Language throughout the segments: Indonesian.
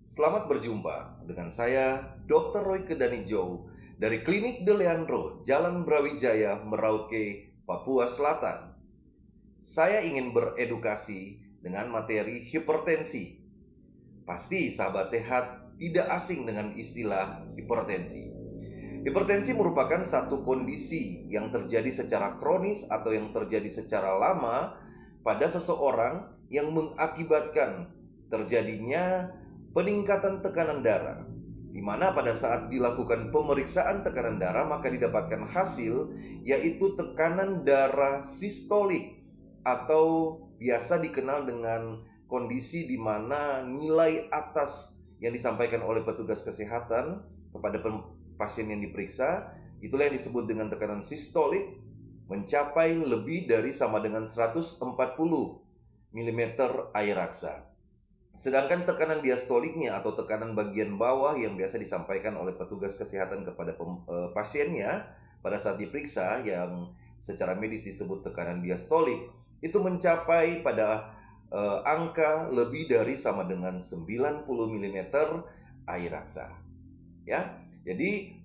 Selamat berjumpa dengan saya, Dr. Roy Kedanijo, dari Klinik De Leandro, Jalan Brawijaya, Merauke, Papua Selatan. Saya ingin beredukasi dengan materi hipertensi. Pasti sahabat sehat tidak asing dengan istilah hipertensi. Hipertensi merupakan satu kondisi yang terjadi secara kronis atau yang terjadi secara lama pada seseorang yang mengakibatkan terjadinya peningkatan tekanan darah, di mana pada saat dilakukan pemeriksaan tekanan darah maka didapatkan hasil yaitu tekanan darah sistolik atau biasa dikenal dengan kondisi di mana nilai atas yang disampaikan oleh petugas kesehatan kepada pasien yang diperiksa, itulah yang disebut dengan tekanan sistolik, mencapai lebih dari sama dengan 140 mm air raksa. Sedangkan tekanan diastoliknya atau tekanan bagian bawah yang biasa disampaikan oleh petugas kesehatan kepada pasiennya pada saat diperiksa, yang secara medis disebut tekanan diastolik, itu mencapai pada angka lebih dari sama dengan 90 mm air raksa. Ya, jadi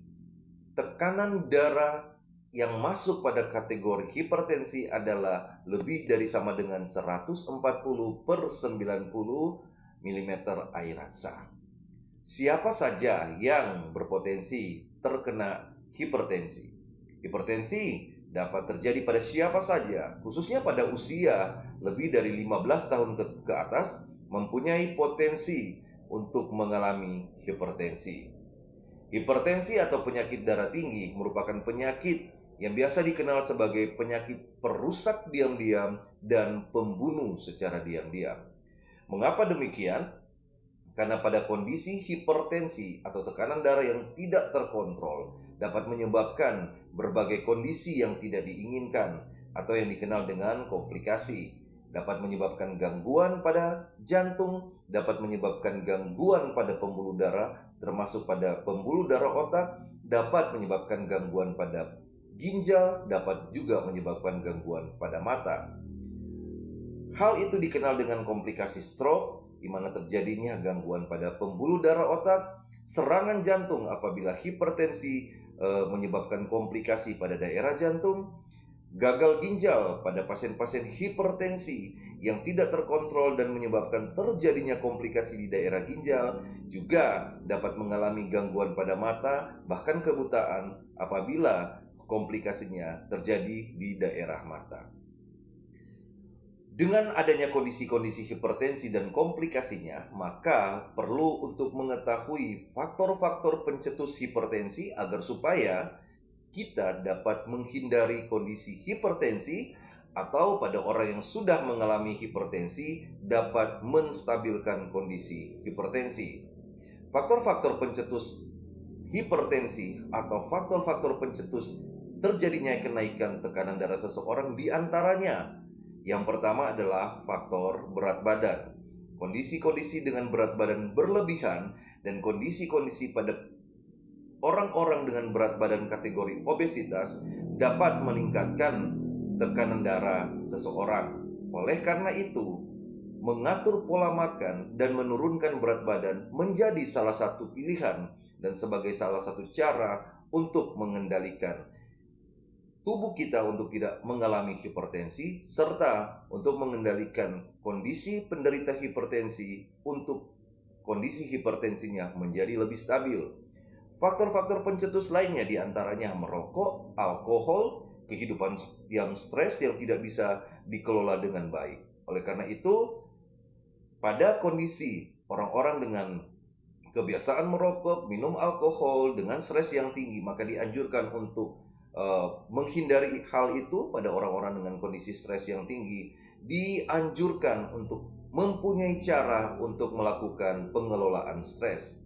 tekanan darah yang masuk pada kategori hipertensi adalah lebih dari sama dengan 140 per 90 mm air raksa. Siapa saja yang berpotensi terkena hipertensi? Hipertensi dapat terjadi pada siapa saja, khususnya pada usia lebih dari 15 tahun ke atas, mempunyai potensi untuk mengalami hipertensi. Hipertensi atau penyakit darah tinggi merupakan penyakit yang biasa dikenal sebagai penyakit perusak diam-diam dan pembunuh secara diam-diam. Mengapa demikian? Karena pada kondisi hipertensi atau tekanan darah yang tidak terkontrol dapat menyebabkan berbagai kondisi yang tidak diinginkan atau yang dikenal dengan komplikasi. Dapat menyebabkan gangguan pada jantung, dapat menyebabkan gangguan pada pembuluh darah, termasuk pada pembuluh darah otak, dapat menyebabkan gangguan pada ginjal, dapat juga menyebabkan gangguan pada mata. Hal itu dikenal dengan komplikasi stroke, di mana terjadinya gangguan pada pembuluh darah otak, serangan jantung apabila hipertensi menyebabkan komplikasi pada daerah jantung, gagal ginjal pada pasien-pasien hipertensi yang tidak terkontrol dan menyebabkan terjadinya komplikasi di daerah ginjal, juga dapat mengalami gangguan pada mata, bahkan kebutaan apabila komplikasinya terjadi di daerah mata. Dengan adanya kondisi-kondisi hipertensi dan komplikasinya, maka perlu untuk mengetahui faktor-faktor pencetus hipertensi agar supaya kita dapat menghindari kondisi hipertensi, atau pada orang yang sudah mengalami hipertensi dapat menstabilkan kondisi hipertensi. Faktor-faktor pencetus hipertensi atau faktor-faktor pencetus terjadinya kenaikan tekanan darah seseorang diantaranya, yang pertama adalah faktor berat badan. Kondisi-kondisi dengan berat badan berlebihan dan kondisi-kondisi pada orang-orang dengan berat badan kategori obesitas dapat meningkatkan tekanan darah seseorang. Oleh karena itu, mengatur pola makan dan menurunkan berat badan menjadi salah satu pilihan dan sebagai salah satu cara untuk mengendalikan tubuh kita untuk tidak mengalami hipertensi, serta untuk mengendalikan kondisi penderita hipertensi untuk kondisi hipertensinya menjadi lebih stabil. Faktor-faktor pencetus lainnya diantaranya merokok, alkohol, kehidupan yang stres yang tidak bisa dikelola dengan baik. Oleh karena itu, pada kondisi orang-orang dengan kebiasaan merokok, minum alkohol, dengan stres yang tinggi, maka dianjurkan untuk menghindari hal itu. Pada orang-orang dengan kondisi stres yang tinggi, dianjurkan untuk mempunyai cara untuk melakukan pengelolaan stres.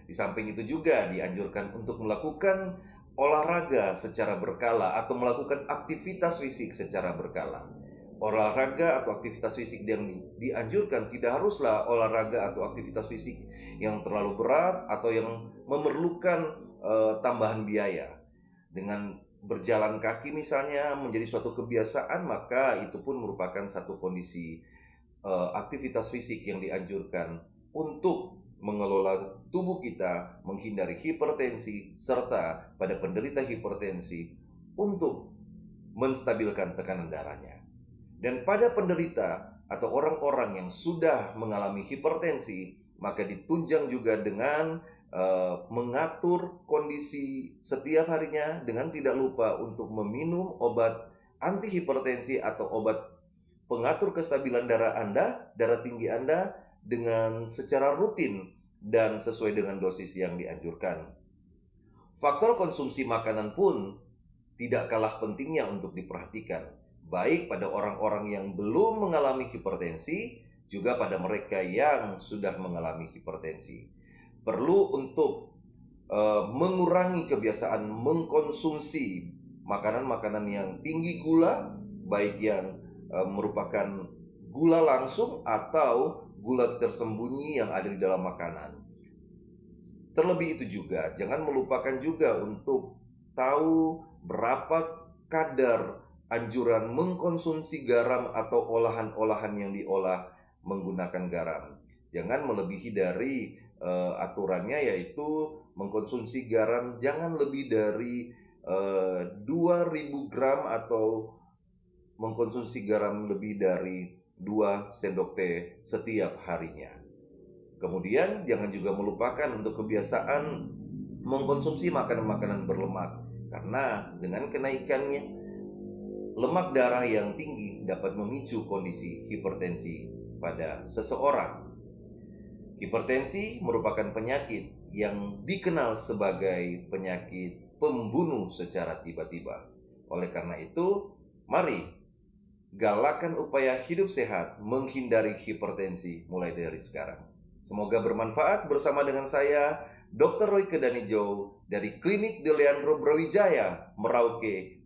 Di samping itu juga dianjurkan untuk melakukan olahraga secara berkala atau melakukan aktivitas fisik secara berkala. Olahraga atau aktivitas fisik yang dianjurkan tidak haruslah olahraga atau aktivitas fisik yang terlalu berat atau yang memerlukan tambahan biaya. Dengan berjalan kaki misalnya menjadi suatu kebiasaan, maka itu pun merupakan satu kondisi aktivitas fisik yang dianjurkan untuk mengelola tubuh kita, menghindari hipertensi, serta pada penderita hipertensi untuk menstabilkan tekanan darahnya. Dan pada penderita atau orang-orang yang sudah mengalami hipertensi, maka ditunjang juga dengan mengatur kondisi setiap harinya dengan tidak lupa untuk meminum obat antihipertensi atau obat pengatur kestabilan darah Anda, darah tinggi Anda dengan secara rutin dan sesuai dengan dosis yang dianjurkan. Faktor konsumsi makanan pun tidak kalah pentingnya untuk diperhatikan, baik pada orang-orang yang belum mengalami hipertensi, juga pada mereka yang sudah mengalami hipertensi. Perlu untuk mengurangi kebiasaan mengkonsumsi makanan-makanan yang tinggi gula, baik yang merupakan gula langsung atau gula tersembunyi yang ada di dalam makanan. Terlebih itu juga, jangan melupakan juga untuk tahu berapa kadar anjuran mengkonsumsi garam atau olahan-olahan yang diolah menggunakan garam. Jangan melebihi dari aturannya, yaitu mengkonsumsi garam jangan lebih dari 2000 gram atau mengkonsumsi garam lebih dari 2 sendok teh setiap harinya. Kemudian jangan juga melupakan untuk kebiasaan mengkonsumsi makanan-makanan berlemak, karena dengan kenaikannya lemak darah yang tinggi dapat memicu kondisi hipertensi pada seseorang. Hipertensi merupakan penyakit yang dikenal sebagai penyakit pembunuh secara tiba-tiba. Oleh karena itu, mari galakan upaya hidup sehat menghindari hipertensi mulai dari sekarang. Semoga bermanfaat. Bersama dengan saya, Dr. Roy Kedanijo dari Klinik De Leandro Brawijaya, Merauke,